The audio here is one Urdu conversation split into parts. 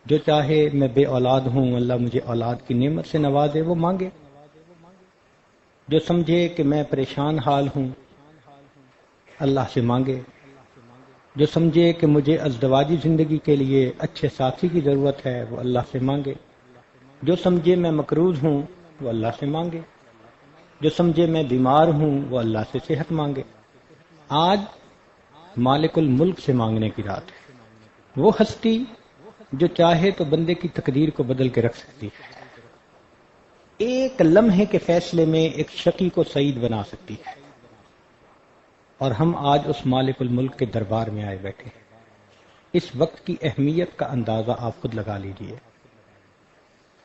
جو چاہے میں بے اولاد ہوں اللہ مجھے اولاد کی نعمت سے نوازے وہ مانگے، جو سمجھے کہ میں پریشان حال ہوں اللہ سے مانگے، جو سمجھے کہ مجھے ازدواجی زندگی کے لیے اچھے ساتھی کی ضرورت ہے وہ اللہ سے مانگے، جو سمجھے میں مقروض ہوں وہ اللہ سے مانگے، جو سمجھے میں بیمار ہوں وہ اللہ سے صحت مانگے۔ آج مالک الملک سے مانگنے کی رات ہے، وہ ہستی جو چاہے تو بندے کی تقدیر کو بدل کے رکھ سکتی ہے، ایک لمحے کے فیصلے میں ایک شقی کو سعید بنا سکتی ہے، اور ہم آج اس مالک الملک کے دربار میں آئے بیٹھے ہیں۔ اس وقت کی اہمیت کا اندازہ آپ خود لگا لیجئے۔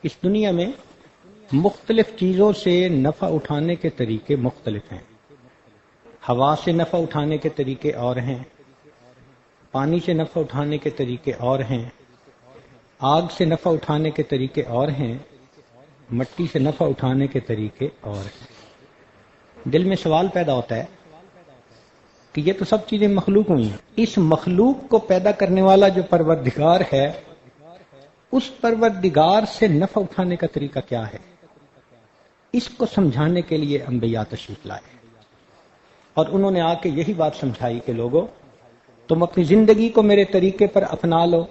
اس دنیا میں مختلف چیزوں سے نفع اٹھانے کے طریقے مختلف ہیں۔ ہوا سے نفع اٹھانے کے طریقے اور ہیں، پانی سے نفع اٹھانے کے طریقے اور ہیں، آگ سے نفع اٹھانے کے طریقے اور ہیں، مٹی سے نفع اٹھانے کے طریقے اور ہیں۔ دل میں سوال پیدا ہوتا ہے کہ یہ تو سب چیزیں مخلوق ہوئی ہیں، اس مخلوق کو پیدا کرنے والا جو پروردگار ہے اس پروردگار سے نفع اٹھانے کا طریقہ کیا ہے؟ اس کو سمجھانے کے لیے انبیاء تشریف لائے، اور انہوں نے آ کے یہی بات سمجھائی کہ لوگوں تم اپنی زندگی کو میرے طریقے پر اپنا لو،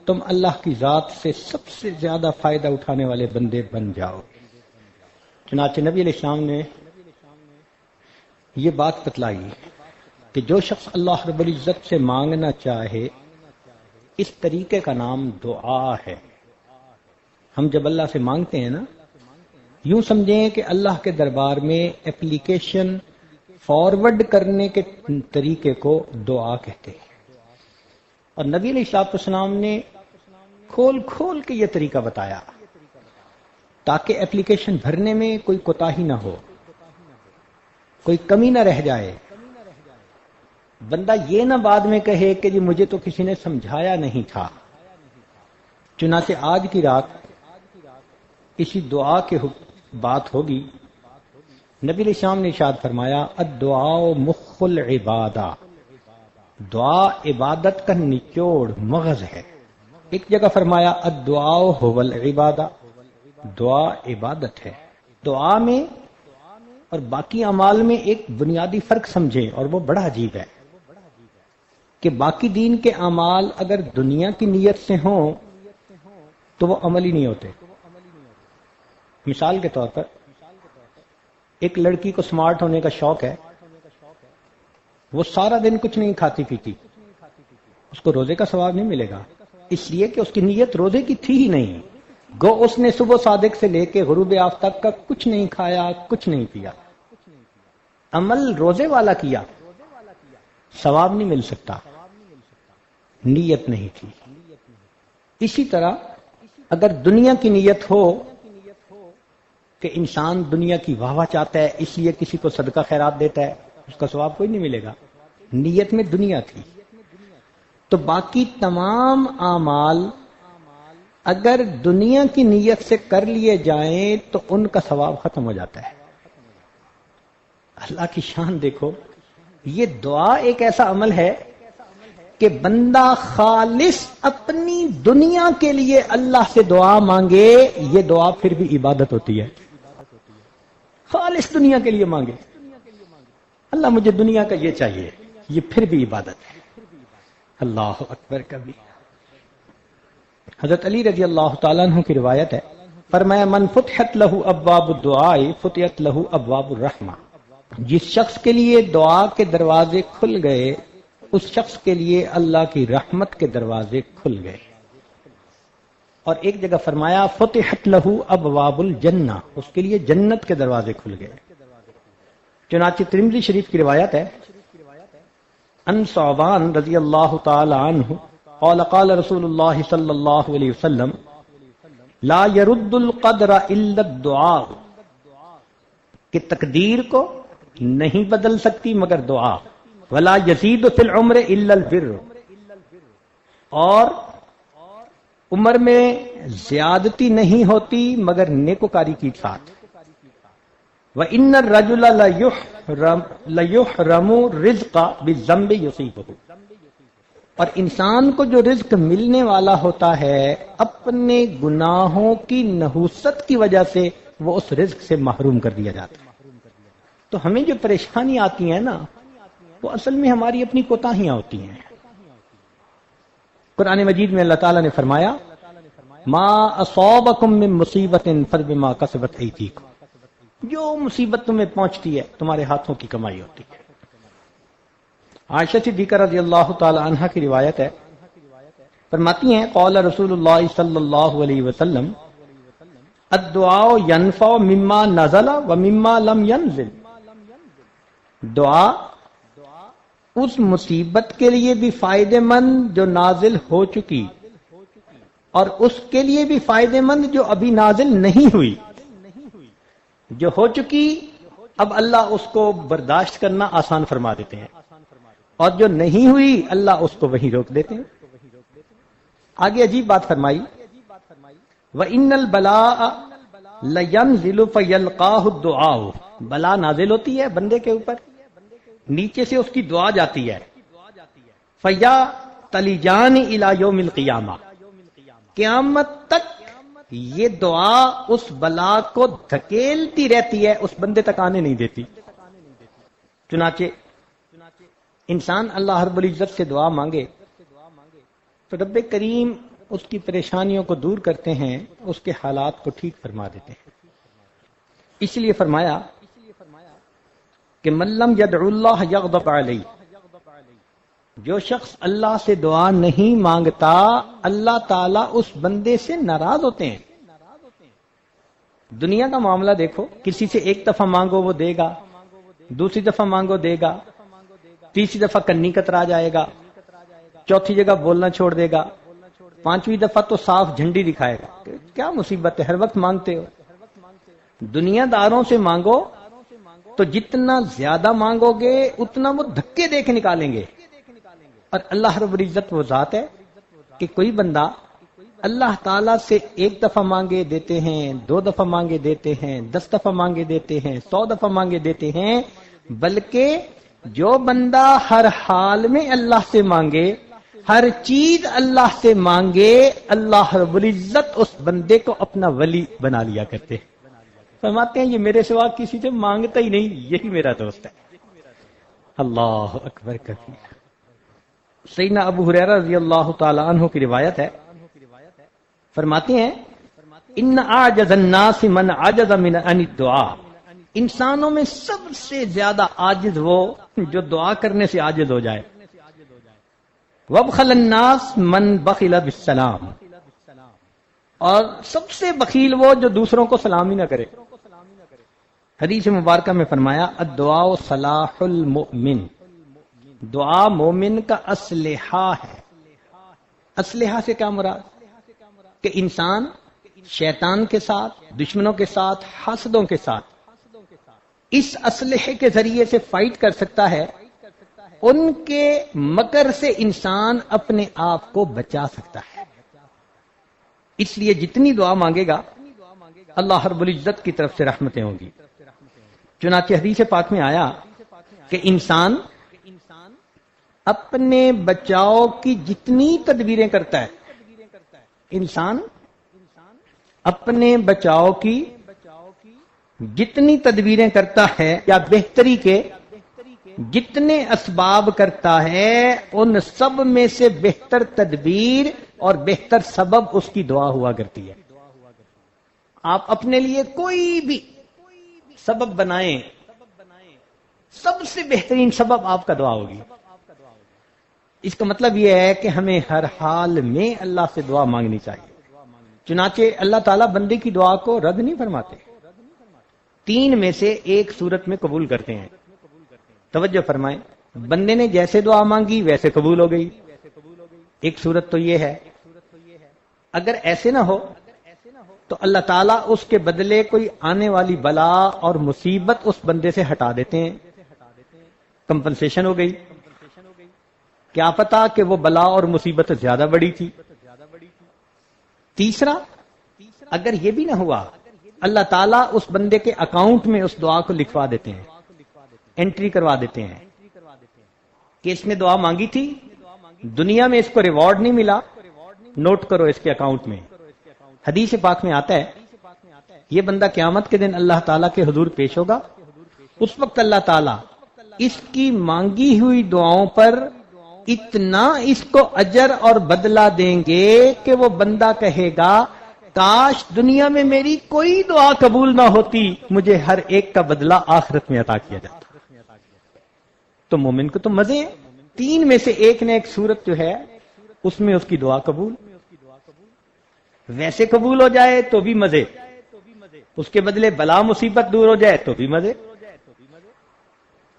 تم اللہ کی ذات سے سب سے زیادہ فائدہ اٹھانے والے بندے بن جاؤ۔ چنانچہ نبی علیہ السلام نے یہ بات بتلائی کہ جو شخص اللہ رب العزت سے مانگنا چاہے اس طریقے کا نام دعا ہے۔ ہم جب اللہ سے مانگتے ہیں نا، یوں سمجھیں کہ اللہ کے دربار میں اپلیکیشن فارورڈ کرنے کے طریقے کو دعا کہتے ہیں، اور نبی علیہ السلام نے کھول کھول کے یہ طریقہ بتایا تاکہ اپلیکیشن بھرنے میں کوئی کوتاہی نہ ہو، کوئی کمی نہ رہ جائے، بندہ یہ نہ بعد میں کہے کہ جی مجھے تو کسی نے سمجھایا نہیں تھا۔ چنانچہ آج کی رات اسی دعا کے بات ہوگی۔ نبی علیہ السلام نے ارشاد فرمایا الدعاء مخ العبادہ، دعا عبادت کا نچوڑ مغز ہے۔ ایک جگہ فرمایا الدعاء هو العبادہ، دعا عبادت ہے۔ دعا میں اور باقی اعمال میں ایک بنیادی فرق سمجھیں، اور وہ بڑا عجیب ہے کہ باقی دین کے اعمال اگر دنیا کی نیت سے ہوں تو وہ عمل ہی نہیں ہوتے۔ مثال کے طور پر ایک لڑکی کو سمارٹ ہونے کا شوق ہے، وہ سارا دن کچھ نہیں کھاتی پیتی، اس کو روزے کا ثواب نہیں ملے گا، اس لیے کہ اس کی نیت روزے کی تھی ہی نہیں۔ گو اس نے صبح صادق سے لے کے غروب آفتاب کا کچھ نہیں کھایا، کچھ نہیں پیا، عمل روزے والا کیا، ثواب نہیں مل سکتا، نیت نہیں تھی۔ اسی طرح اگر دنیا کی نیت ہو کہ انسان دنیا کی واہ واہ چاہتا ہے اس لیے کسی کو صدقہ خیرات دیتا ہے، اس کا ثواب کوئی نہیں ملے گا، نیت میں دنیا تھی۔ تو باقی تمام اعمال اگر دنیا کی نیت سے کر لیے جائیں تو ان کا ثواب ختم ہو جاتا ہے۔ اللہ کی شان دیکھو، یہ دعا ایک ایسا عمل ہے کہ بندہ خالص اپنی دنیا کے لیے اللہ سے دعا مانگے، یہ دعا پھر بھی عبادت ہوتی ہے۔ خالص دنیا کے لیے مانگے، اللہ مجھے دنیا کا یہ چاہیے، یہ پھر بھی عبادت ہے۔ اللہ اکبر کبھی۔ حضرت علی رضی اللہ تعالیٰ عنہ کی روایت ہے، فرمایا من فتحت لہ ابواب الدعاء فتحت لہ ابواب الرحمہ، جس شخص کے لیے دعا کے دروازے کھل گئے اس شخص کے لیے اللہ کی رحمت کے دروازے کھل گئے۔ اور ایک جگہ فرمایا فتحت لہ ابواب الجنہ، اس کے لیے جنت کے دروازے کھل گئے۔ چنانچہ ترمذی شریف کی روایت ہے ان ثعبان رضی اللہ تعالی عنہ قال قال رسول اللہ صلی اللہ علیہ وسلم لا يرد القدر الا الدعاء، کہ تقدیر کو نہیں بدل سکتی مگر دعا، ولا يزيد في العمر الا البر، اور عمر میں زیادتی نہیں ہوتی مگر نیکوکاری کی ساتھ۔ وَإِنَّ الرَّجُلَ لَيُحْرَمُ الرِّزْقَ بِالذَّنبِ يُصِيبُهُ، اور انسان کو جو رزق ملنے والا ہوتا ہے اپنے گناہوں کی نحوست کی وجہ سے وہ اس رزق سے محروم کر دیا جاتا ہے۔ تو ہمیں جو پریشانی آتی ہیں نا وہ اصل میں ہماری اپنی کوتاہیاں ہوتی ہیں۔ قرآن مجید میں اللہ تعالیٰ نے فرمایا ما اصابکم من مصیبت فبما کسبت ایدیکم، جو مصیبت تمہیں پہنچتی ہے تمہارے ہاتھوں کی کمائی ہوتی ہے۔ عائشہ صدیقہ رضی اللہ تعالی عنہا کی روایت ہے، فرماتی ہیں قال رسول اللہ صلی اللہ علیہ وسلم الدعاء ينفع مما نزل ومما لم ينزل، دعا اس مصیبت کے لیے بھی فائدہ مند جو نازل ہو چکی اور اس کے لیے بھی فائدہ مند جو ابھی نازل نہیں ہوئی۔ جو ہو چکی اب اللہ اس کو برداشت کرنا آسان فرما دیتے ہیں، اور جو نہیں ہوئی اللہ اس کو وہیں روک دیتے ہیں۔ آگے عجیب بات فرمائی وَإِنَّ الْبَلَاءَ لَيَنْزِلُ فَيَلْقَاهُ الدُّعَاءُ، بلا نازل ہوتی ہے بندے کے اوپر، نیچے سے اس کی دعا جاتی ہے، فَيَا تَلِجَانِ إِلَى يَوْمِ الْقِيَامَةِ، قیامت تک یہ دعا اس بلا کو دھکیلتی رہتی ہے، اس بندے تک آنے نہیں دیتی۔ چنانچہ انسان اللہ رب العزت سے دعا مانگے تو رب کریم اس کی پریشانیوں کو دور کرتے ہیں، اس کے حالات کو ٹھیک فرما دیتے ہیں۔ اس لیے فرمایا کہ من لم يدع اللہ یغضب علیہ، جو شخص اللہ سے دعا نہیں مانگتا اللہ تعالیٰ اس بندے سے ناراض ہوتے ہیں۔ دنیا کا معاملہ دیکھو، کسی سے ایک دفعہ مانگو وہ دے گا، دوسری دفعہ مانگو دے گا، تیسری دفعہ کنی کترا جائے گا، چوتھی جگہ بولنا چھوڑ دے گا، پانچویں دفعہ تو صاف جھنڈی دکھائے گا۔ کیا مصیبت ہے، ہر وقت مانگتے ہو۔ دنیا داروں سے مانگو تو جتنا زیادہ مانگو گے اتنا وہ دھکے دے کے نکالیں گے، اور اللہ رب العزت وہ ذات ہے کہ کوئی بندہ اللہ تعالیٰ سے ایک دفعہ مانگے دیتے ہیں، 2 دفعہ مانگے دیتے ہیں، 10 دفعہ مانگے دیتے ہیں، 100 دفعہ مانگے دیتے ہیں، بلکہ جو بندہ ہر حال میں اللہ سے مانگے، ہر چیز اللہ سے مانگے، اللہ رب العزت اس بندے کو اپنا ولی بنا لیا کرتے۔ فرماتے ہیں یہ میرے سوا کسی سے مانگتا ہی نہیں، یہی میرا دوست ہے۔ اللہ اکبر کبیر۔ سیدنا ابو ہریرہ رضی اللہ تعالی عنہ کی روایت ہے، فرماتے ہیں ان اعجز الناس من عجز من ان الدعاء، انسانوں میں سب سے زیادہ عاجز وہ جو دعا کرنے سے عاجز ہو جائے۔ وابخل الناس من بخل بالسلام، اور سب سے بخیل وہ جو دوسروں کو سلام ہی نہ کرے۔ حدیث مبارکہ میں فرمایا الدعاء صلاح المؤمن، دعا مومن کا اسلحہ ہے۔ اسلحہ سے کیا مراد؟ کہ انسان شیطان کے ساتھ، دشمنوں کے ساتھ، حاسدوں کے ساتھ اس اسلحے کے ذریعے سے فائٹ کر سکتا ہے، ان کے مکر سے انسان اپنے آپ کو بچا سکتا ہے۔ اس لیے جتنی دعا مانگے گا اللہ رب العزت کی طرف سے رحمتیں ہوں گی۔ چنانچہ حدیث پاک میں آیا کہ انسان اپنے بچاؤ کی جتنی تدبیریں کرتا ہے، انسان اپنے بچاؤ کی جتنی تدبیریں کرتا ہے یا بہتری کے جتنے اسباب کرتا ہے، ان سب میں سے بہتر تدبیر اور بہتر سبب اس کی دعا ہوا کرتی ہے۔ آپ اپنے لیے کوئی بھی سبب بنائیں، سب سے بہترین سبب آپ کا دعا ہوگی۔ اس کا مطلب یہ ہے کہ ہمیں ہر حال میں اللہ سے دعا مانگنی چاہیے۔ چنانچہ اللہ تعالیٰ بندے کی دعا کو رد نہیں فرماتے، 3 میں سے ایک صورت میں قبول کرتے ہیں۔ توجہ فرمائیں، بندے نے جیسے دعا مانگی ویسے قبول ہو گئی۔ ایک صورت تو یہ ہے، اگر ایسے نہ ہو تو اللہ تعالیٰ اس کے بدلے کوئی آنے والی بلا اور مصیبت اس بندے سے ہٹا دیتے ہیں، کمپنسیشن ہو گئی۔ کیا پتا کہ وہ بلا اور مصیبت زیادہ بڑی تھی۔ تیسرا، اگر یہ بھی نہ ہوا، اللہ تعالیٰ اس بندے کے اکاؤنٹ میں اس دعا کو لکھوا دیتے ہیں، انٹری کروا دیتے ہیں کہ اس نے دعا مانگی تھی دنیا میں اس کو ریوارڈ نہیں ملا، نوٹ کرو اس کے اکاؤنٹ میں۔ حدیث پاک میں آتا ہے یہ بندہ قیامت کے دن اللہ تعالیٰ کے حضور پیش ہوگا، اس وقت اللہ تعالیٰ اس کی مانگی ہوئی دعاؤں پر اتنا اس کو اجر اور بدلہ دیں گے کہ وہ بندہ کہے گا کاش دنیا میں میری کوئی دعا قبول نہ ہوتی، مجھے ہر ایک کا بدلہ آخرت میں عطا کیا جاتا۔ تو مومن کو تو مزے ہیں، تین میں سے ایک نہ ایک صورت جو ہے اس میں اس کی دعا قبول، ویسے قبول ہو جائے تو بھی مزے، اس کے بدلے بلا مصیبت دور ہو جائے تو بھی مزے،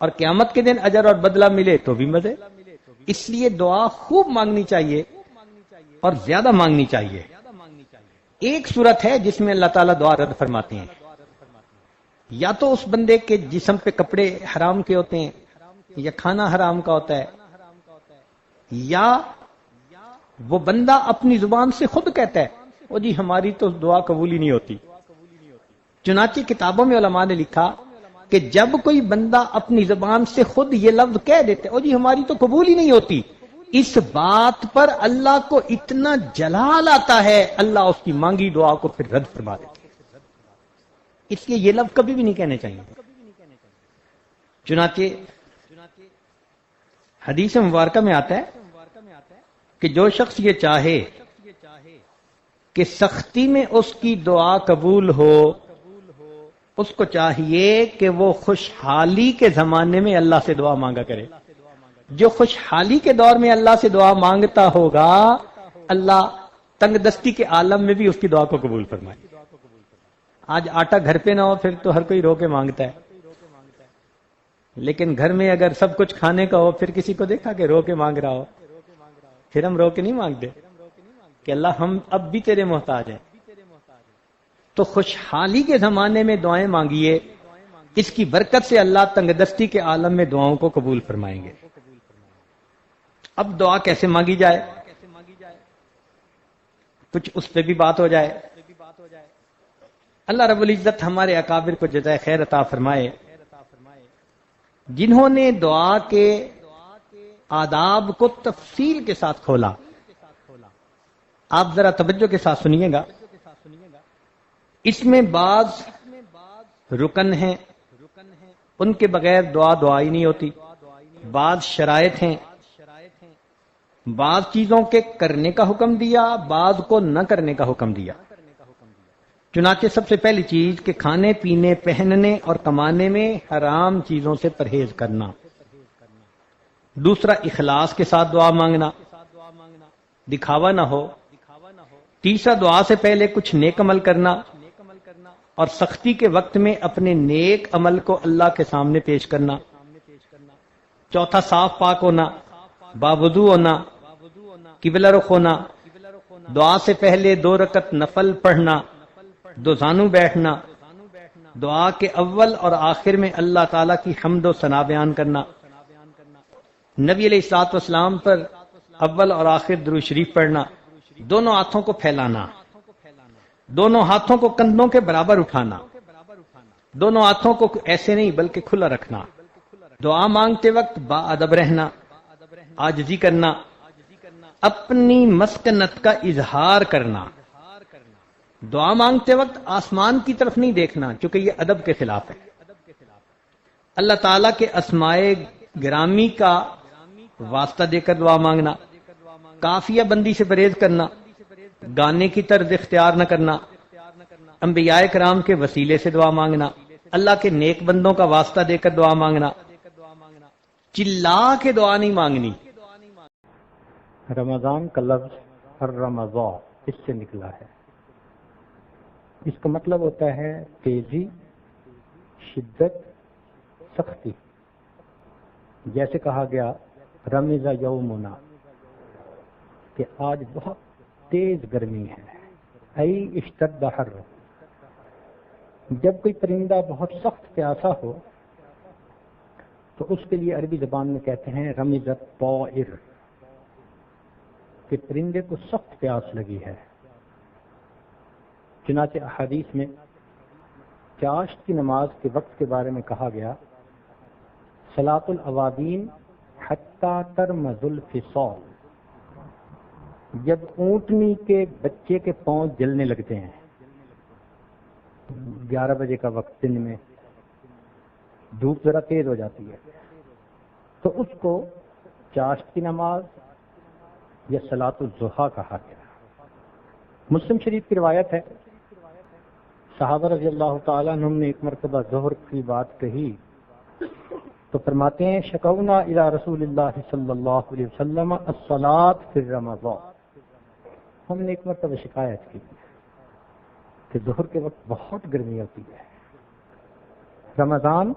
اور قیامت کے دن اجر اور بدلہ ملے تو بھی مزے۔ اس لیے دعا خوب مانگنی چاہیے اور زیادہ مانگنی چاہیے۔ ایک صورت ہے جس میں اللہ تعالیٰ دعا رد فرماتے ہیں، یا تو اس بندے کے جسم پہ کپڑے حرام کے ہوتے ہیں یا کھانا حرام کا ہوتا ہے، یا وہ بندہ اپنی زبان سے خود کہتا ہے وہ جی ہماری تو دعا قبول ہی نہیں ہوتی۔ چنانچہ کتابوں میں علماء نے لکھا کہ جب کوئی بندہ اپنی زبان سے خود یہ لفظ کہہ دیتے او جی ہماری تو قبول ہی نہیں ہوتی، اس بات پر اللہ کو اتنا جلال آتا ہے، اللہ اس کی مانگی دعا کو پھر رد فرما دیتے۔ اس لیے یہ لفظ کبھی بھی نہیں کہنے چاہیے۔ چنانچہ حدیث مبارکہ میں آتا ہے کہ جو شخص یہ چاہے کہ سختی میں اس کی دعا قبول ہو، اس کو چاہیے کہ وہ خوشحالی کے زمانے میں اللہ سے دعا مانگا کرے۔ جو خوشحالی کے دور میں اللہ سے دعا مانگتا ہوگا، اللہ تنگ دستی کے عالم میں بھی اس کی دعا کو قبول فرمائے۔ آج آٹا گھر پہ نہ ہو پھر تو ہر کوئی رو کے مانگتا ہے، لیکن گھر میں اگر سب کچھ کھانے کا ہو پھر کسی کو دیکھا کہ رو کے مانگ رہا ہو، پھر ہم رو کے نہیں مانگتے کہ اللہ ہم اب بھی تیرے محتاج ہیں۔ تو خوشحالی کے زمانے میں دعائیں مانگیے، اس کی برکت سے اللہ تنگ دستی کے عالم میں دعاؤں کو قبول فرمائیں گے۔ اب دعا کیسے مانگی جائے، کچھ اس پہ بھی بات ہو جائے۔ اللہ رب العزت ہمارے اکابر کو جزائے خیر عطا فرمائے، جنہوں نے دعا کے آداب کو تفصیل کے ساتھ کھولا۔ آپ ذرا توجہ کے ساتھ سنیے گا، اس میں بعض رکن ہیں ان کے بغیر دعا ہی نہیں ہوتی، بعض شرائط ہیں، بعض چیزوں کے کرنے کا حکم دیا، بعض کو نہ کرنے کا حکم دیا۔ چنانچہ سب سے پہلی چیز کہ کھانے پینے پہننے اور کمانے میں حرام چیزوں سے پرہیز کرنا۔ دوسرا اخلاص کے ساتھ دعا مانگنا، دکھاوا نہ ہو۔ تیسرا دعا سے پہلے کچھ نیک عمل کرنا، اور سختی کے وقت میں اپنے نیک عمل کو اللہ کے سامنے پیش کرنا۔ چوتھا صاف پاک ہونا، باوضو ہونا، قبلہ رخ ہونا، دعا سے پہلے 2 رکعت نفل پڑھنا، 2 زانو بیٹھنا، دعا کے اول اور آخر میں اللہ تعالیٰ کی حمد و ثنا بیان کرنا، نبی علیہ الصلوۃ والسلام پر اول اور آخر درود شریف پڑھنا، دونوں ہاتھوں کو پھیلانا، دونوں ہاتھوں کو کندھوں کے برابر اٹھانا، دونوں ہاتھوں کو ایسے نہیں بلکہ کھلا رکھنا، دعا مانگتے وقت با ادب رہنا، عاجزی کرنا، اپنی مسکنت کا اظہار کرنا، دعا مانگتے وقت آسمان کی طرف نہیں دیکھنا چونکہ یہ ادب کے خلاف ہے، اللہ تعالیٰ کے اسماء گرامی کا واسطہ دے کر دعا مانگنا، کافیہ بندی سے پرہیز کرنا، گانے کی طرز اختیار نہ کرنا، انبیاء کرام کے وسیلے سے دعا مانگنا، اللہ کے نیک بندوں کا واسطہ دے کر دعا مانگنا، چلا کے دعا نہیں مانگنی۔ رمضان کا لفظ الرمضاء اس سے نکلا ہے، اس کا مطلب ہوتا ہے تیزی، شدت، سختی۔ جیسے کہا گیا رمض یومنا کہ آج بہت تیز گرمی ہے، ای اشتد حر۔ جب کوئی پرندہ بہت سخت پیاسا ہو تو اس کے لیے عربی زبان میں کہتے ہیں رمض الطائر، کہ پرندے کو سخت پیاس لگی ہے۔ چنانچہ احادیث میں چاشت کی نماز کے وقت کے بارے میں کہا گیا صلاۃ الاوابین حتی ترمز الفصال، جب اونٹنی کے بچے کے پاؤں جلنے لگتے ہیں، 11 بجے کا وقت دن میں دھوپ ذرا تیز ہو جاتی ہے، تو اس کو چاشت کی نماز یا صلاۃ الضحیٰ کہا گیا۔ مسلم شریف کی روایت ہے، صحابہ رضی اللہ تعالیٰ عنہم نے ایک مرتبہ ظہر کی بات کہی تو فرماتے ہیں شکونا الی رسول اللہ صلی اللہ علیہ وسلم الصلاۃ فی رمضان، ہم نے ایک مرتبہ شکایت کی کہ ظہر کے وقت بہت گرمی ہوتی ہے، رمضان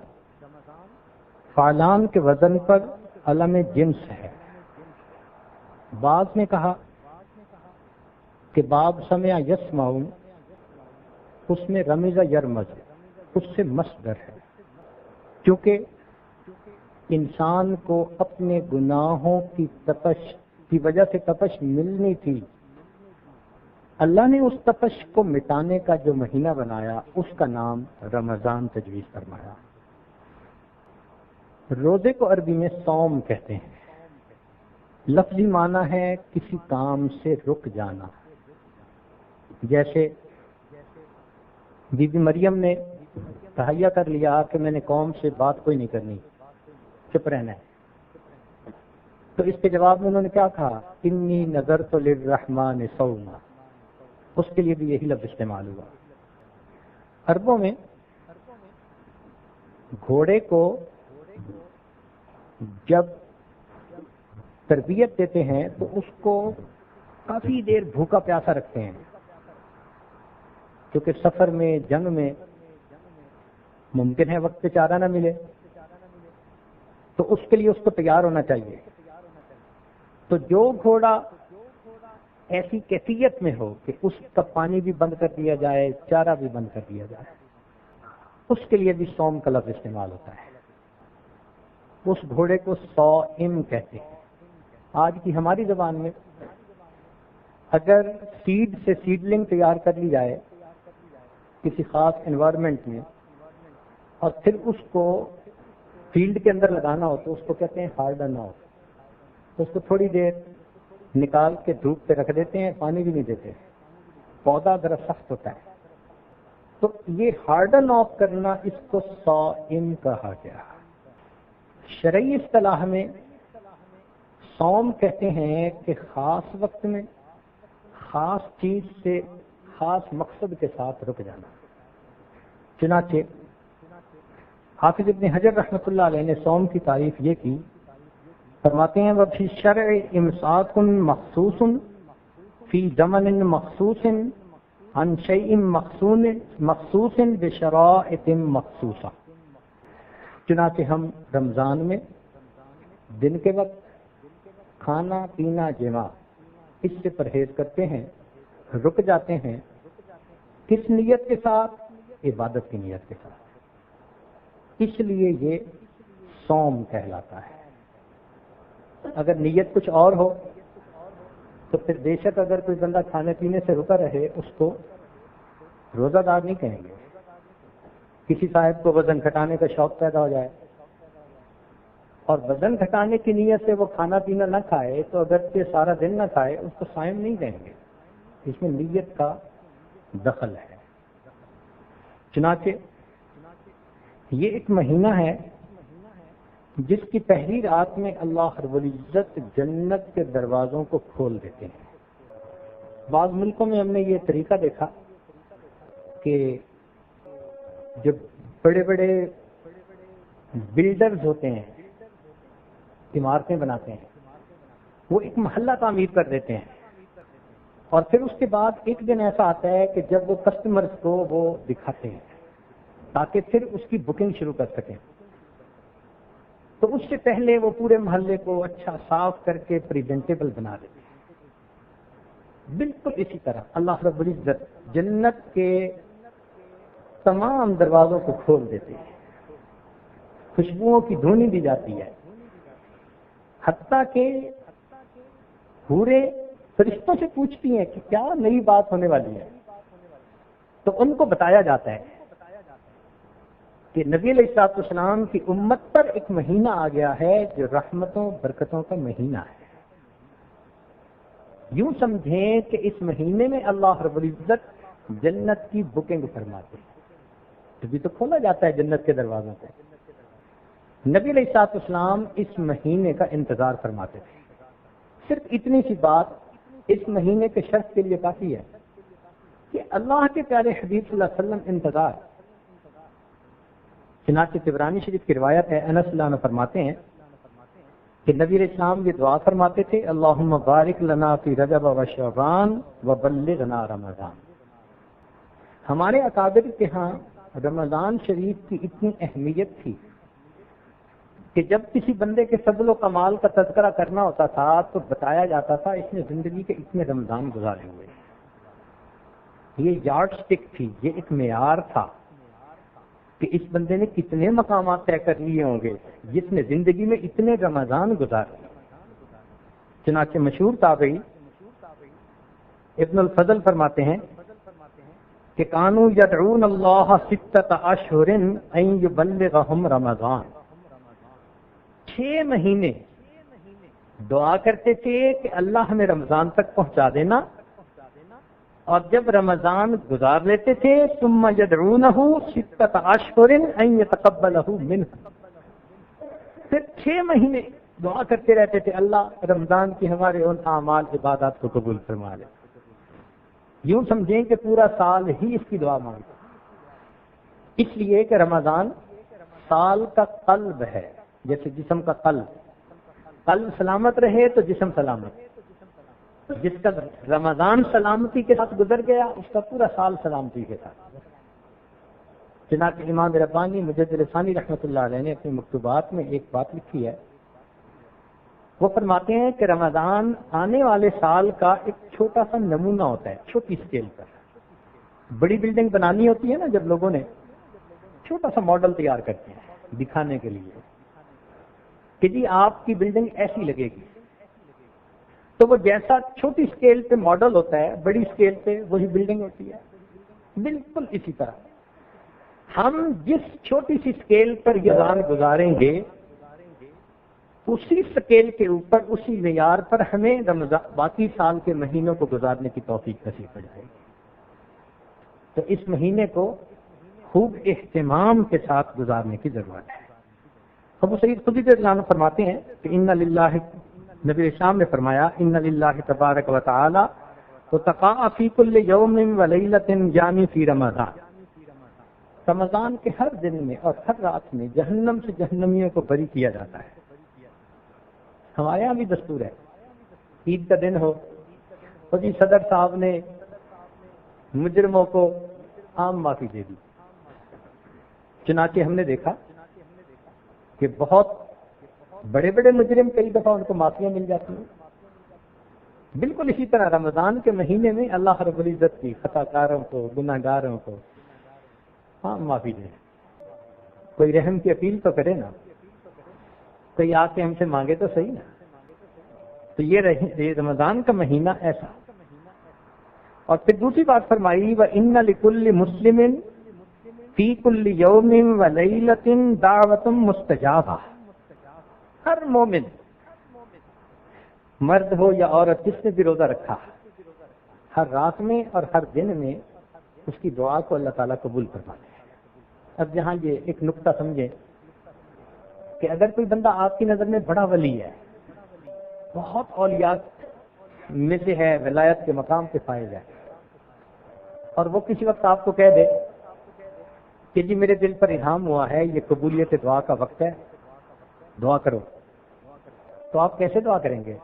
فعلان کے وزن پر علم جنس ہے۔ بعض نے کہا کہ باب سمع یسمعون، اس میں رمز یرمز، اس سے مصدر ہے، کیونکہ انسان کو اپنے گناہوں کی تپش کی وجہ سے تپش ملنی تھی، اللہ نے اس تپش کو مٹانے کا جو مہینہ بنایا اس کا نام رمضان تجویز فرمایا۔ روزے کو عربی میں صوم کہتے ہیں، لفظی معنی ہے کسی کام سے رک جانا، جیسے بی بی مریم نے تہیہ کر لیا کہ میں نے قوم سے بات کوئی نہیں کرنی، چپ رہنا ہے، تو اس کے جواب میں انہوں نے کیا کہا، انی نذرت للرحمن صوما، اس کے لیے بھی یہی لفظ استعمال ہوا۔ عربوں میں گھوڑے کو جب تربیت دیتے ہیں تو اس کو کافی دیر بھوکا پیاسا رکھتے ہیں، کیونکہ سفر میں جنگ میں ممکن ہے وقت پہ چارہ نہ ملے، تو اس کے لیے اس کو تیار ہونا چاہیے۔ تو جو گھوڑا ایسی کیفیت میں ہو کہ اس کا پانی بھی بند کر دیا جائے، چارہ بھی بند کر دیا جائے، اس کے لیے بھی صوم کا لفظ استعمال ہوتا ہے۔ اس گھوڑے کو صائم کہتے ہیں۔ آج کی ہماری زبان میں اگر سیڈ سے سیڈلنگ تیار کر لی جائے کسی خاص انوائرمنٹ میں اور پھر اس کو فیلڈ کے اندر لگانا ہو تو اس کو کہتے ہیں ہارڈن آؤٹ، تو اس کو تھوڑی دیر نکال کے دھوپ پہ رکھ دیتے ہیں، پانی بھی نہیں دیتے، پودا ذرا سخت ہوتا ہے، تو یہ ہارڈن آف کرنا اس کو صائم کہا گیا۔ شرعی اصطلاح میں صوم کہتے ہیں کہ خاص وقت میں خاص چیز سے خاص مقصد کے ساتھ رک جانا۔ چنانچہ حافظ ابن حجر رحمۃ اللہ علیہ نے صوم کی تعریف یہ کی، فرماتے ہیں وفی الشرع امساک مخصوص فی زمن مخصوص عن شیء مخصوص بشرائط مخصوصہ۔ چنانچہ ہم رمضان میں دن کے وقت کھانا پینا جماع اس سے پرہیز کرتے ہیں، رک جاتے ہیں، کس نیت کے ساتھ؟ عبادت کی نیت کے ساتھ، اس لیے یہ صوم کہلاتا ہے۔ اگر نیت کچھ اور ہو تو پھر بے شک اگر کوئی بندہ کھانے پینے سے رکا رہے اس کو روزہ دار نہیں کہیں گے۔ کسی صاحب کو وزن گھٹانے کا شوق پیدا ہو جائے اور وزن گھٹانے کی نیت سے وہ کھانا پینا نہ کھائے تو اگر سارا دن نہ کھائے اس کو صائم نہیں کہیں گے، اس میں نیت کا دخل ہے۔ چنانچہ یہ ایک مہینہ ہے جس کی پہلی رات میں اللہ رب العزت جنت کے دروازوں کو کھول دیتے ہیں۔ بعض ملکوں میں ہم نے یہ طریقہ دیکھا کہ جو بڑے بڑے بلڈرز ہوتے ہیں، عمارتیں بناتے ہیں، وہ ایک محلہ تعمیر کر دیتے ہیں اور پھر اس کے بعد ایک دن ایسا آتا ہے کہ جب وہ کسٹمرز کو وہ دکھاتے ہیں تاکہ پھر اس کی بکنگ شروع کر سکیں، تو اس سے پہلے وہ پورے محلے کو اچھا صاف کر کے پریزنٹیبل بنا دیتے ہیں۔ بالکل اسی طرح اللہ رب العزت جنت کے تمام دروازوں کو کھول دیتے ہیں، خوشبوؤں کی دھونی دی جاتی ہے، حتیٰ کہ حوریں فرشتوں سے پوچھتی ہیں کہ کیا نئی بات ہونے والی ہے، تو ان کو بتایا جاتا ہے کہ نبی علیہ الصلوۃ والسلام کی امت پر ایک مہینہ آ گیا ہے جو رحمتوں برکتوں کا مہینہ ہے۔ یوں سمجھیں کہ اس مہینے میں اللہ رب العزت جنت کی بکنگ فرماتے ہیں، ابھی تو کھولا جاتا ہے جنت کے دروازوں پہ۔ نبی علیہ الصلوۃ والسلام اس مہینے کا انتظار فرماتے تھے۔ صرف اتنی سی بات اس مہینے کے شرط کے لیے کافی ہے کہ اللہ کے پیارے حبیب صلی اللہ علیہ وسلم انتظار۔ چنانچہ طبرانی شریف کی روایت ہے، انس اللہ عنہ فرماتے ہیں کہ نبی علیہ السلام یہ دعا فرماتے تھے، اللہم بارک لنا فی رجب و شعبان وبلغنا رمضان۔ ہمارے اکابر کے ہاں رمضان شریف کی اتنی اہمیت تھی کہ جب کسی بندے کے فضل و کمال کا تذکرہ کرنا ہوتا تھا تو بتایا جاتا تھا اس نے زندگی کے اتنے رمضان گزارے ہوئے۔ یہ یارڈ سٹک تھی، یہ ایک معیار تھا کہ اس بندے نے کتنے مقامات طے کر لیے ہوں گے جس نے زندگی میں اتنے رمضان گزارے۔ چنانچہ مشہور تابعی ابن الفضل فرماتے ہیں کہ کانوا یدعون اللہ ستۃ اشہر ان یبلغہم رمضان، 6 مہینے دعا کرتے تھے کہ اللہ ہمیں رمضان تک پہنچا دینا، اور جب رمضان گزار لیتے تھے ثم یدعونہ ستۃ اشہر ان یتقبلہ منہ، پھر 6 مہینے دعا کرتے رہتے تھے اللہ رمضان کی ہمارے ان اعمال عبادات کو قبول فرما لے۔ یوں سمجھیں کہ پورا سال ہی اس کی دعا مانگتے، اس لیے کہ رمضان سال کا قلب ہے، جیسے جسم کا قلب سلامت رہے تو جسم سلامت، جس کا رمضان سلامتی کے ساتھ گزر گیا اس کا پورا سال سلامتی کے ساتھ۔ چنانچہ امام ربانی مجدد ثانی رحمۃ اللہ علیہ نے اپنی مکتوبات میں ایک بات لکھی ہے، وہ فرماتے ہیں کہ رمضان آنے والے سال کا ایک چھوٹا سا نمونہ ہوتا ہے، چھوٹی اسکیل پر۔ بڑی بلڈنگ بنانی ہوتی ہے نا، جب لوگوں نے چھوٹا سا ماڈل تیار کرتے ہیں دکھانے کے لیے کہ جی آپ کی بلڈنگ ایسی لگے گی، تو وہ جیسا چھوٹی اسکیل پہ ماڈل ہوتا ہے بڑی اسکیل پہ وہی بلڈنگ ہوتی ہے۔ بالکل اسی طرح ہم جس چھوٹی سی اسکیل پر یہ رمضان گزاریں گے اسی اسکیل کے اوپر اسی معیار پر ہمیں باقی سال کے مہینوں کو گزارنے کی توفیق نصیب ہو جائے گی۔ تو اس مہینے کو خوب اہتمام کے ساتھ گزارنے کی ضرورت ہے۔ ابو سعید خدری رضی اللہ عنہ فرماتے ہیں کہ ان للہ، نبی اسلام نے فرمایا ان للہ تبارک و تعالی وتقاء فی کل یوم و لیلۃ یعنی فی رمضان، رمضان کے ہر دن میں اور ہر رات میں جہنم سے جہنمیوں کو بری کیا جاتا ہے۔ ہمارے یہاں بھی دستور ہے، عید کا دن ہو تو جی صدر صاحب نے مجرموں کو عام معافی دے دی۔ چنانچہ ہم نے دیکھا کہ بہت بڑے بڑے مجرم کئی دفعہ ان کو معافیاں مل جاتی ہیں۔ بالکل اسی طرح رمضان کے مہینے میں اللہ رب العزت کی خطا کاروں کو، گناہ گاروں کو عام معافی دے۔ کوئی رحم کی اپیل تو کرے نا، کوئی آ کے ہم سے مانگے تو صحیح نا۔ تو یہ رمضان کا مہینہ ایسا۔ اور پھر دوسری بات فرمائی وَإِنَّ لِكُلِّ مُسْلِمٍ فِي كُلِّ يَوْمٍ وَلَيْلَةٍ دَعْوَةٌ مُسْتَجَابَةٌ، ہر مومن مرد ہو یا عورت جس نے بھی روزہ رکھا ہر رات میں اور ہر دن میں اس کی دعا کو اللہ تعالیٰ قبول فرماتے ہیں۔ اب یہاں یہ ایک نقطہ سمجھیں کہ اگر کوئی بندہ آپ کی نظر میں بڑا ولی ہے، بہت اولیاء میں سے ہے، ولایت کے مقام پہ فائز ہے، اور وہ کسی وقت آپ کو کہہ دے کہ جی میرے دل پر الہام ہوا ہے یہ قبولیت دعا کا وقت ہے، دعا کرو، تو آپ کیسے دعا کریں گے؟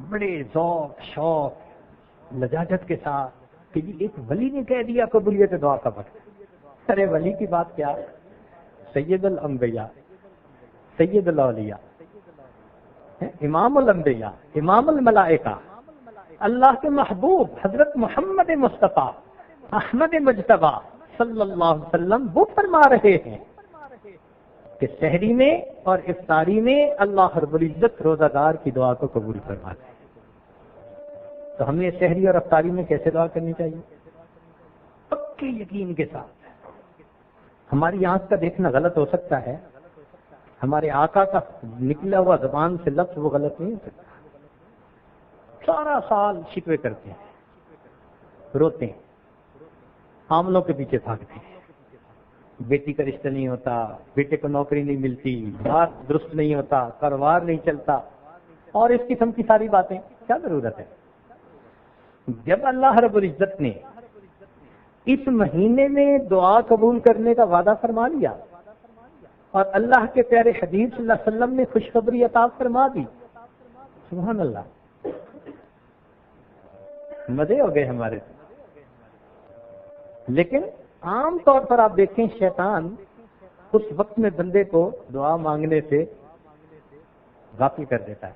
بڑے ذوق شوق لجاجت کے ساتھ کہ جی ایک ولی نے کہہ دیا قبولیت دعا کا وقت۔ ارے ولی کی بات کیا، سید الانبیاء، سید الاولیاء، امام الانبیاء، امام الملائکہ، اللہ کے محبوب حضرت محمد مصطفیٰ احمد مجتبی صلی اللہ علیہ وسلم وہ فرما رہے ہیں کہ سحری میں اور افطاری میں اللہ رب العزت روزہ دار کی دعا کو قبول فرماتے ہیں۔ تو ہمیں سحری اور افطاری میں کیسے دعا کرنی چاہیے؟ پکے یقین کے ساتھ۔ ہماری آنکھ کا دیکھنا غلط ہو سکتا ہے، ہمارے آقا کا نکلا ہوا زبان سے لفظ وہ غلط نہیں ہو سکتا۔ سارا سال شکوے کرتے ہیں، روتے ہیں، عاملوں کے پیچھے بھاگتے ہیں، بیٹی کا رشتہ نہیں ہوتا، بیٹے کو نوکری نہیں ملتی، بات درست نہیں ہوتا، کاروبار نہیں چلتا، اور اس قسم کی ساری باتیں. کیا ضرورت ہے؟ جب اللہ رب العزت نے اس مہینے میں دعا قبول کرنے کا وعدہ فرما لیا اور اللہ کے پیارے حبیب صلی اللہ علیہ وسلم نے خوشخبری عطا فرما دی، سبحان اللہ، مزے ہو گئے ہمارے. لیکن عام طور پر آپ دیکھیں شیطان اس وقت میں بندے کو دعا مانگنے سے غافل کر دیتا ہے.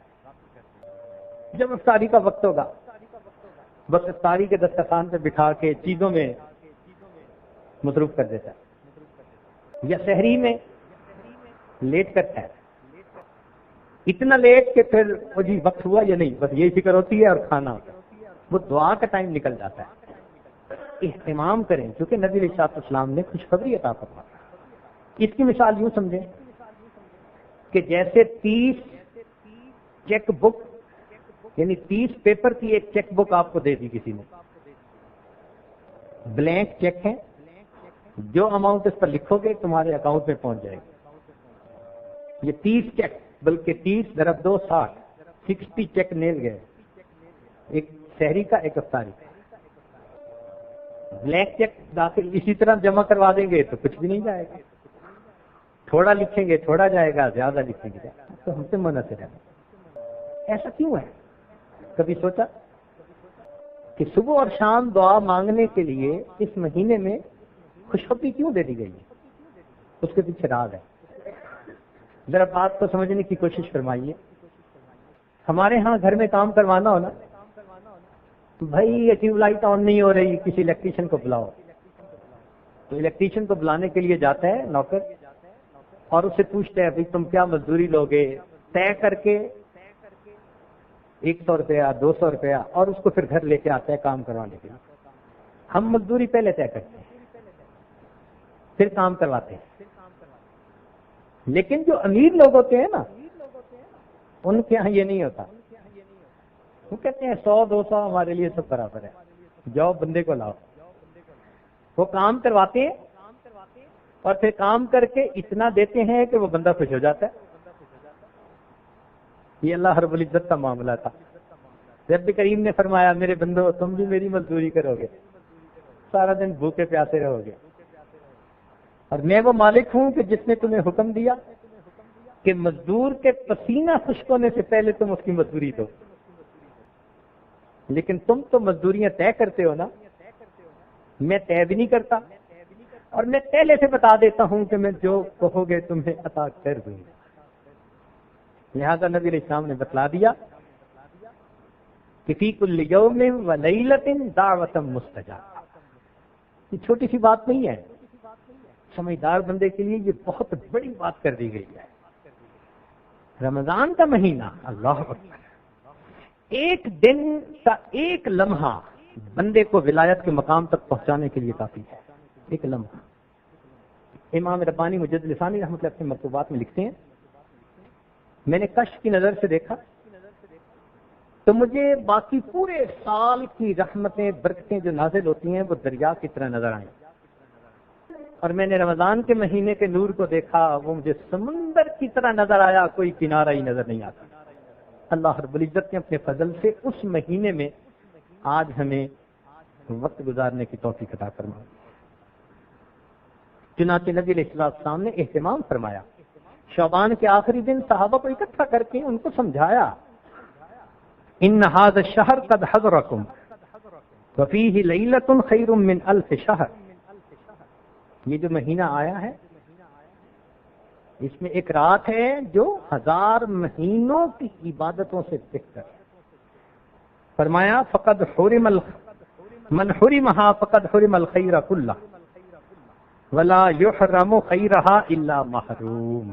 جب افطاری کا وقت ہوگا بس افطاری کے دسترخوان پہ بٹھا کے چیزوں میں مصروف کر دیتا ہے، یا سحری میں لیٹ کرتا ہے، اتنا لیٹ کہ پھر وہ جی وقت ہوا یا نہیں، بس یہی فکر ہوتی ہے اور کھانا ہوتا ہے، وہ دعا کا ٹائم نکل جاتا ہے. اہتمام کریں کیونکہ نبی علیہ الصلوۃ والسلام نے خوشخبری عطا فرمائی. اس کی مثال یوں سمجھیں کہ جیسے 30 چیک بک یعنی 30 پیپر کی ایک چیک بک آپ کو دے دی کسی نے، بلینک چیک ہے، جو اماؤنٹ اس پر لکھو گے تمہارے اکاؤنٹ میں پہنچ جائے گی. یہ 30 چیک، بلکہ 30 ضرب 2 60، 60 چیک نیل گئے، ایک سحری کا ایک افطاری کا. بلینک چیک داخل اسی طرح جمع کروا دیں گے تو کچھ بھی نہیں جائے گا، تھوڑا لکھیں گے تھوڑا جائے گا، زیادہ لکھیں گے تو ہم سے منحصر ہے. ایسا کیوں ہے؟ کبھی سوچا کہ صبح اور شام دعا مانگنے کے لیے اس مہینے میں خوشخبری کیوں دے دی گئی ہے؟ اس کے پیچھے راز ہے. ذرا بات کو سمجھنے کی کوشش فرمائیے. ہمارے ہاں گھر میں کام کروانا ہونا، بھائی یہ ٹیوب لائٹ آن نہیں ہو رہی، کسی الیکٹریشین کو بلاؤ. تو الیکٹریشین کو بلانے کے لیے جاتا ہے نوکر اور اس سے پوچھتے ہیں بھائی تم کیا مزدوری لوگے، طے کر کے 100 روپیہ 200 روپیہ، اور اس کو پھر گھر لے کے آتا ہے کام کروانے کے لیے. ہم مزدوری پہلے طے کرتے ہیں پھر کام کرواتے ہیں. لیکن جو امیر لوگ ہوتے ہیں نا ان کے یہاں یہ نہیں ہوتا. وہ کہتے ہیں 100 200 ہمارے لیے سب برابر ہے، جاؤ بندے کو لاؤ. وہ کام کرواتے ہیں اور پھر کام کر کے اتنا دیتے ہیں کہ وہ بندہ خوش ہو جاتا ہے. یہ اللہ رب العزت کا معاملہ تھا. رب کریم نے فرمایا میرے بندو تم بھی میری مزدوری کرو گے، سارا دن بھوکے پیاسے رہو گے، اور میں وہ مالک ہوں کہ جس نے تمہیں حکم دیا کہ مزدور کے پسینہ خشک ہونے سے پہلے تم اس کی مزدوری دو. لیکن تم تو مزدوریاں طے کرتے ہو نا، میں طے بھی نہیں کرتا اور میں پہلے سے بتا دیتا ہوں کہ میں جو کہو گے تمہیں عطا کر دوں گا. لہذا نبی علیہ السلام نے بتلا دیا کہ فی کل یوم و لیلۃ دعوۃ مستجابہ. یہ چھوٹی سی بات نہیں ہے، سمجھدار بندے کے لیے یہ بہت بڑی بات کر دی گئی ہے. رمضان کا مہینہ، اللہ اکبر، ایک دن کا ایک لمحہ بندے کو ولایت کے مقام تک پہنچانے کے لیے کافی ہے. ایک لمحہ. امام ربانی مجد لسانی رحمۃ اللہ اپنے مکتوبات میں لکھتے ہیں میں نے کشف کی نظر سے دیکھا تو مجھے باقی پورے سال کی رحمتیں برکتیں جو نازل ہوتی ہیں وہ دریا کی طرح نظر آئیں، اور میں نے رمضان کے مہینے کے نور کو دیکھا وہ مجھے سمندر کی طرح نظر آیا، کوئی کنارہ ہی نظر نہیں آتا. اللہ رب العزت نے اپنے فضل سے اس مہینے میں آج ہمیں وقت گزارنے کی توفیق عطا فرمائی. چنانچہ نبی علیہ السلام نے اہتمام فرمایا. شعبان کے آخری دن صحابہ کو اکٹھا کر کے ان کو سمجھایا ان ھذا الشہر قد حضرکم وفیہ لیلۃ خیر من الف شہر. یہ جو مہینہ آیا ہے اس میں ایک رات ہے جو 1000 مہینوں کی عبادتوں سے بہتر ہے. فرمایا فقد حرم من حرمها فقد حرم الخیر کلہ ولا یحرم خیرها الا محروم.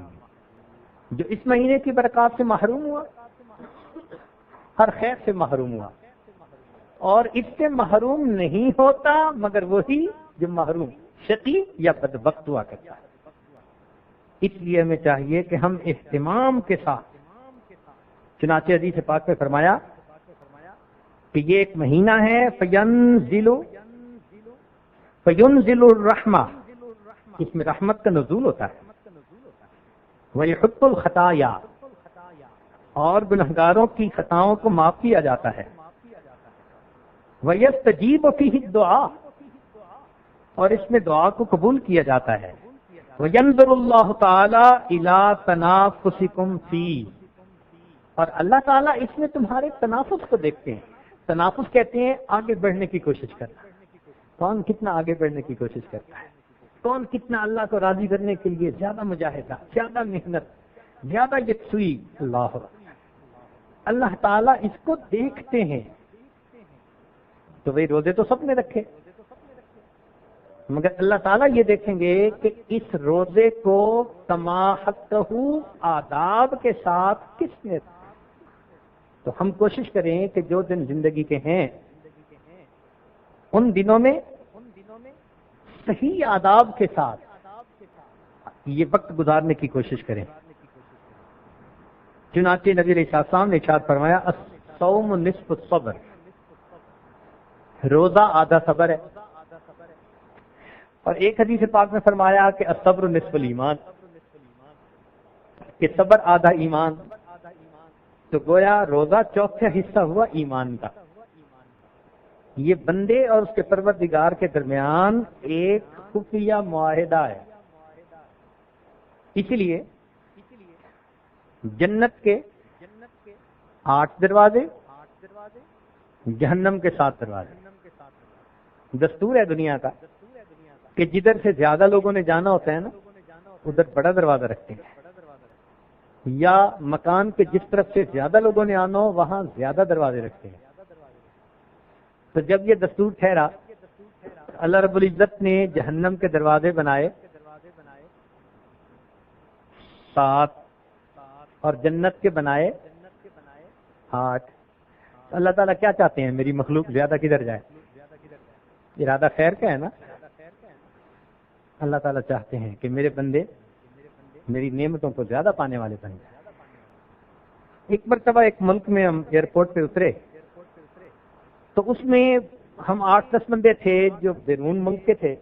جو اس مہینے کی برکات سے محروم ہوا ہر خیر سے محروم ہوا، اور اس سے محروم نہیں ہوتا مگر وہی جو محروم شقی یا بدبخت ہوا کرتا ہے. اس لیے ہمیں چاہیے کہ ہم اہتمام کے ساتھ، چنانچہ حدیث پاک میں فرمایا کہ یہ ایک مہینہ ہے فینزل الرحمہ، اس میں رحمت کا نزول ہوتا ہے، وَيَحُطُّ الْخَطَايَا، اور گنہگاروں کی خطاؤں کو معاف کیا جاتا ہے، وَيَسْتَجِيبُ فِيهِ الدُّعَاء، اور اس میں دعا کو قبول کیا جاتا ہے، وَيَنظُرُ اللَّهُ تَعَالَى إِلَى تَنَافُسِكُمْ فِيهِ، اور اللہ تعالیٰ اس میں تمہارے تنافس کو دیکھتے ہیں۔ تنافس کہتے ہیں آگے بڑھنے کی کوشش کرنا، کون کتنا آگے بڑھنے کی کوشش کرتا ہے، کون کتنا اللہ کو راضی کرنے کے لیے زیادہ مجاہدہ، زیادہ محنت، زیادہ یکسوئی۔ اللہ تعالیٰ اس کو دیکھتے ہیں۔ تو بھئی روزے تو سب نے رکھے، مگر اللہ تعالیٰ یہ دیکھیں گے کہ اس روزے کو کما حقہ آداب کے ساتھ کس نے۔ تو ہم کوشش کریں کہ جو دن زندگی کے ہیں ان دنوں میں صحیح آداب کے ساتھ یہ وقت گزارنے کی کوشش کریں۔ چنانچہ نبی علیہ السلام نے ارشاد فرمایا الصوم نصف الصبر، روزہ آدھا صبر ہے، اور ایک حدیث پاک میں فرمایا کہ الصبر نصف الایمان، کہ صبر آدھا ایمان۔ تو گویا روزہ چوتھا حصہ ہوا ایمان کا۔ یہ بندے اور اس کے پروردگار کے درمیان ایک خفیہ معاہدہ ہے۔ اس لیے جنت کے 8 دروازے، جہنم کے 7 دروازے۔ دستور ہے دنیا کا کہ جدھر سے زیادہ لوگوں نے جانا ہوتا ہے نا ادھر بڑا دروازہ رکھتے ہیں، یا مکان کے جس طرف سے زیادہ لوگوں نے آنا ہو وہاں زیادہ دروازے رکھتے ہیں۔ تو جب یہ دستور ٹھہرا، اللہ رب العزت نے جہنم کے دروازے بنائے 7 اور جنت کے بنائے 8۔ اللہ تعالیٰ کیا چاہتے ہیں؟ میری مخلوق زیادہ کدھر جائے؟ ارادہ خیر کا ہے نا۔ اللہ تعالیٰ چاہتے ہیں کہ میرے بندے میری نعمتوں کو زیادہ پانے والے بن جائیں۔ ایک مرتبہ ایک ملک میں ہم ایئرپورٹ پہ اترے تو اس میں ہم 8-10 بندے تھے جو بیرون ملک کے تھے،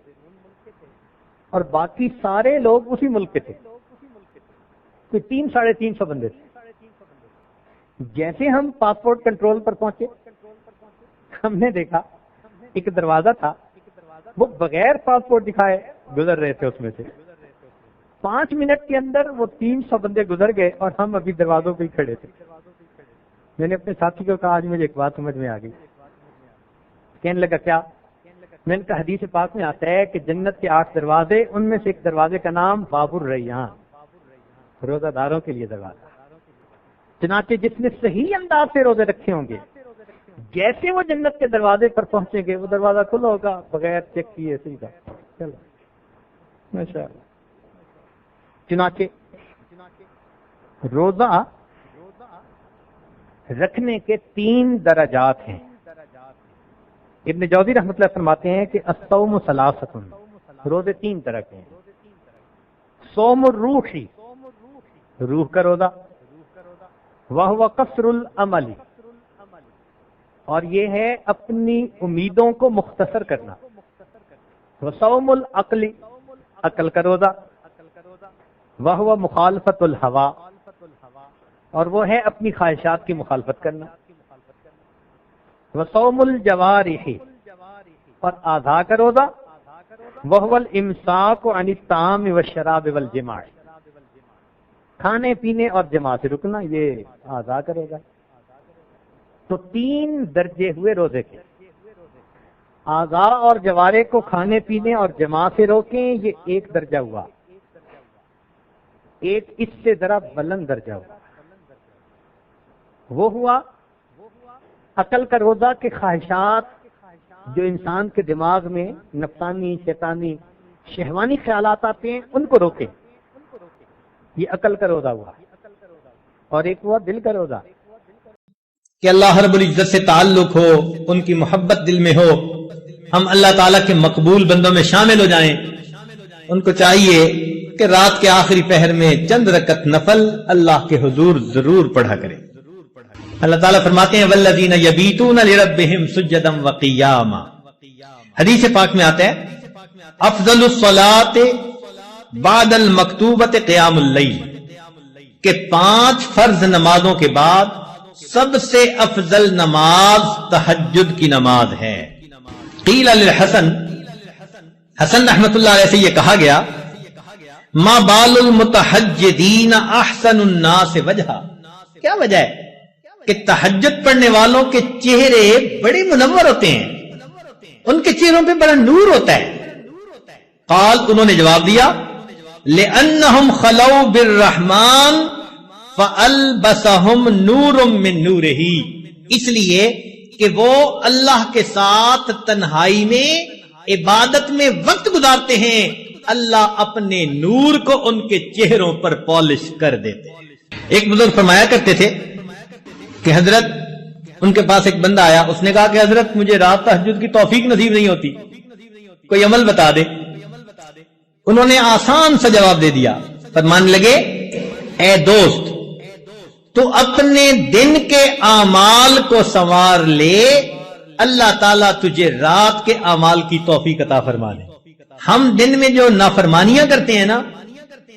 اور باقی سارے لوگ اسی ملک کے تھے، کوئی 300-350 بندے تھے۔ جیسے ہم پاسپورٹ کنٹرول پر پہنچے ہم نے دیکھا ایک دروازہ تھا، وہ بغیر پاسپورٹ دکھائے گزر رہے تھے، اس میں سے 5 منٹ کے اندر وہ 300 بندے گزر گئے اور ہم ابھی دروازوں پہ ہی کھڑے تھے۔ میں نے اپنے ساتھی کو کہا آج مجھے ایک بات سمجھ میں آ گئی۔ کہنے لگا کیا؟ میں نے کہا حدیث پاک میں آتا ہے کہ جنت کے 8 دروازے، ان میں سے ایک دروازے کا نام باب الریان، روزہ داروں کے لیے دروازہ۔ چنانچہ جس نے صحیح انداز سے روزے رکھے ہوں گے، جیسے وہ جنت کے دروازے پر پہنچیں گے وہ دروازہ کھلا ہوگا بغیر چیک کیے سیدھا۔ چلو ماشاءاللہ۔ چنانچہ روزہ رکھنے کے 3 درجات ہیں۔ ابن جوزی رحمۃ اللہ فرماتے ہیں کہ الصوم ثلاثۃ، روزے 3 طرح کے ہیں۔ صوم الروحی، روح کا روزہ، وہو قصر العمل، اور یہ ہے اپنی امیدوں کو مختصر کرنا۔ وصوم العقل، عقل کا روزہ، وہو مخالفت الہوا، اور وہ ہے اپنی خواہشات کی مخالفت کرنا۔ وصوم الجوارح، اور اعضاء کا روزہ، وہو الامساک عن الطعام والشراب والجماع، کھانے پینے اور جماع سے رکنا، یہ اعضاء کا روزہ۔ تو 3 درجے ہوئے روزے کے، اعضاء اور جوارح کو کھانے پینے اور جماع سے روکیں، یہ 1 درجہ ہوا۔ ایک اس سے ذرا بلند درجہ ہوا، وہ ہوا عقل کا روزہ کے خواہشات جو انسان کے دماغ میں نفسانی، شیطانی، شہوانی خیالات آتے ہیں ان کو روکے، یہ عقل کا روزہ ہوا۔ اور ایک ہوا دل کا روزہ کہ اللہ رب العزت سے تعلق ہو، ان کی محبت دل میں ہو، ہم اللہ تعالیٰ کے مقبول بندوں میں شامل ہو جائیں۔ ان کو چاہیے کہ رات کے آخری پہر میں چند رکعت نفل اللہ کے حضور ضرور پڑھا کریں۔ اللہ تعالیٰ فرماتے ہیں والذین یبیتون لربہم سجدا وقیاما. حدیث پاک میں آتا ہے افضل الصلاۃ بعد المکتوبۃ قیام اللیل، کہ 5 فرض نمازوں کے بعد سب سے افضل نماز تہجد کی نماز ہے. قیل للحسن، حسن رحمت اللہ علیہ سے یہ کہا گیا ما بال المتہجدین احسن الناس وجہا، کیا وجہ ہے کہ تہجد پڑھنے والوں کے چہرے بڑے منور ہوتے ہیں، ان کے چہروں پہ بڑا نور ہوتا ہے. قال، انہوں نے جواب دیا لأنہم خلو بالرحمن فألبسہم نور من نورہ، اس لیے کہ وہ اللہ کے ساتھ تنہائی میں عبادت میں وقت گزارتے ہیں، اللہ اپنے نور کو ان کے چہروں پر پالش کر دیتے. ایک بزرگ فرمایا کرتے تھے کہ حضرت، ان کے پاس ایک بندہ آیا، اس نے کہا کہ حضرت مجھے رات تہجد کی توفیق نصیب نہیں ہوتی، کوئی عمل بتا دے. انہوں نے آسان سا جواب دے دیا، فرمانے لگے اے دوست تو اپنے دن کے اعمال کو سنوار لے، اللہ تعالیٰ تجھے رات کے اعمال کی توفیق عطا فرما دے. ہم دن میں جو نافرمانیاں کرتے ہیں نا،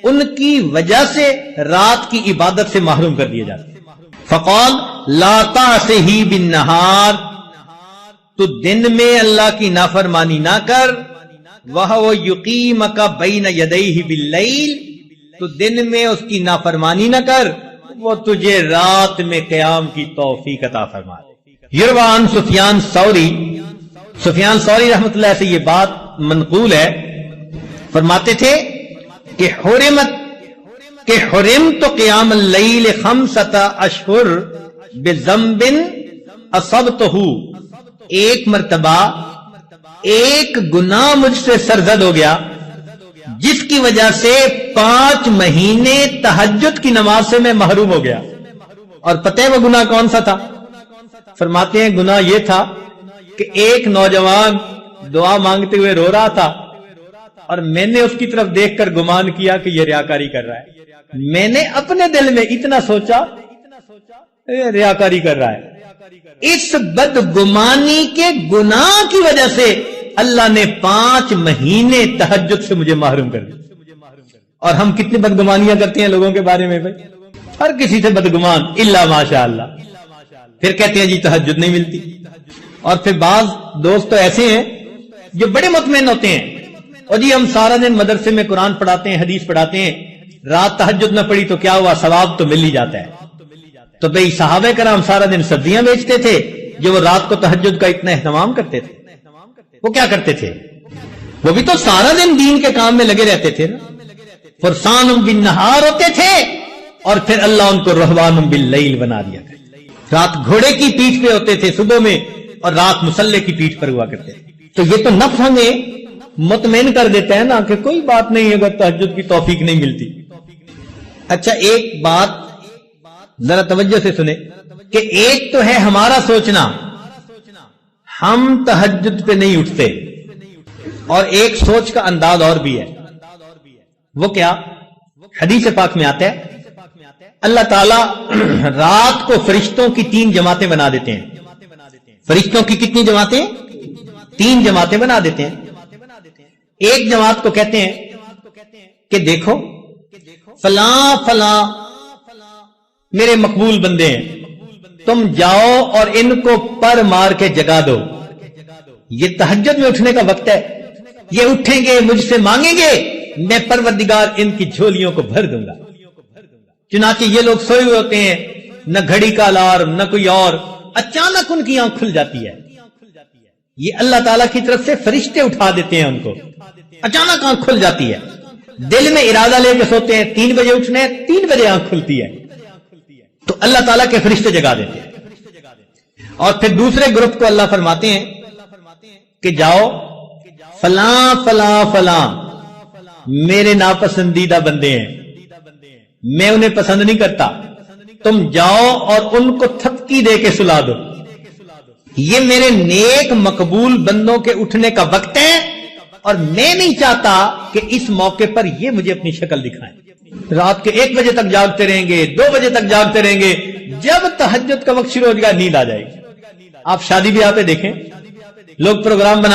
ان کی وجہ سے رات کی عبادت سے محروم کر دیے جاتے ہیں. فقال لا تعصہ بالنہار، تو دن میں اللہ کی نافرمانی نہ کر، وَهُوَ يُقِيمَكَ بَيْنَ يَدَيْهِ بِاللَّيْلِ، تو دن میں اس کی نافرمانی نہ کر، وہ تجھے رات میں قیام کی توفیق عطا فرما دے. یروان سفیان ثوری رحمت اللہ سے یہ بات منقول ہے، فرماتے تھے کہ حرمت قیام اللیل 5 اشہر بذنب اصبتہ، ایک مرتبہ ایک گناہ مجھ سے سرزد ہو گیا جس کی وجہ سے 5 مہینے تہجد کی نماز سے میں محروم ہو گیا. اور پتہ ہے وہ گناہ کون سا تھا؟ فرماتے ہیں گناہ یہ تھا کہ ایک نوجوان دعا مانگتے ہوئے رو رہا تھا اور میں نے اس کی طرف دیکھ کر گمان کیا کہ یہ ریاکاری کر رہا ہے. میں نے اپنے دل میں اتنا سوچا ریاکاری کر رہا ہے. اس بدگمانی کے گناہ کی وجہ سے اللہ نے 5 مہینے تہجد سے مجھے محروم کر دیا. اور ہم کتنی بدگمانیاں کرتے ہیں لوگوں کے بارے میں بھائی، ہر کسی سے بدگمان الا ماشاء اللہ. پھر کہتے ہیں جی تہجد نہیں ملتی. اور پھر بعض دوست تو ایسے ہیں جو بڑے مطمئن ہوتے ہیں، اور جی ہم سارا دن مدرسے میں قرآن پڑھاتے ہیں، حدیث پڑھاتے ہیں، رات تہجد نہ پڑھی تو کیا ہوا، ثواب تو مل ہی جاتا ہے. تو بھئی صحابہ کرام سارا دن سبزیاں بیچتے تھے، جو وہ رات کو تہجد کا اتنا اہتمام کرتے تھے، وہ کیا کرتے تھے؟ وہ بھی تو سارا دن دین کے کام میں لگے رہتے تھے نا. فرسان بالنہار ہوتے تھے، اور پھر اللہ ان کو رہبان باللیل بنا دیا. رات گھوڑے کی پیٹھ پہ ہوتے تھے صبح میں، اور رات مسلح کی پیٹھ پر ہوا کرتے تھے. تو یہ تو نفس ہمیں مطمئن کر دیتا ہے نا کہ کوئی بات نہیں اگر تہجد کی توفیق نہیں ملتی. اچھا ایک بات ذرا توجہ سے سنیں کہ ایک تو ہے ہمارا سوچنا ہم تہجد پہ نہیں اٹھتے، اور ایک سوچ کا انداز اور بھی ہے. وہ کیا؟ حدیث پاک میں آتا ہے اللہ تعالیٰ رات کو فرشتوں کی 3 جماعتیں بنا دیتے ہیں. فرشتوں کی کتنی جماعتیں؟ 3 جماعتیں بنا دیتے ہیں. ایک جماعت کو کہتے ہیں کہ دیکھو فلاں فلاں میرے مقبول بندے ہیں، تم جاؤ اور ان کو پر مار کے جگا دو، یہ تہجد میں اٹھنے کا وقت ہے، یہ اٹھیں گے مجھ سے مانگیں گے، میں پروردگار ان کی جھولیوں کو بھر دوں گا. چنانچہ یہ لوگ سوئے ہوئے ہوتے ہیں، نہ گھڑی کا الارم نہ کوئی اور، اچانک ان کی آنکھ کھل جاتی ہے. یہ اللہ تعالیٰ کی طرف سے فرشتے اٹھا دیتے ہیں، ان کو اچانک آنکھ کھل جاتی ہے. دل میں ارادہ لے کے سوتے ہیں 3 بجے اٹھنے، 3 بجے آنکھ کھلتی ہے، تو اللہ تعالیٰ کے فرشتے جگا دیتے ہیں. اور پھر دوسرے گروپ کو اللہ فرماتے ہیں کہ جاؤ فلاں فلاں فلاں میرے ناپسندیدہ بندے ہیں، میں انہیں پسند نہیں کرتا، تم جاؤ اور ان کو تھپکی دے کے سلا دو، یہ میرے نیک مقبول بندوں کے اٹھنے کا وقت ہے، اور میں نہیں چاہتا کہ اس موقع پر یہ مجھے اپنی شکل دکھائیں. رات کے 1 بجے تک جاگتے رہیں گے، 2 بجے تک جاگتے رہیں گے، جب تہجد کا وقت شروع ہو جائے گا نیند آ جائے گی. آپ شادی بیاہ پہ دیکھیں، لوگ پروگرام بنا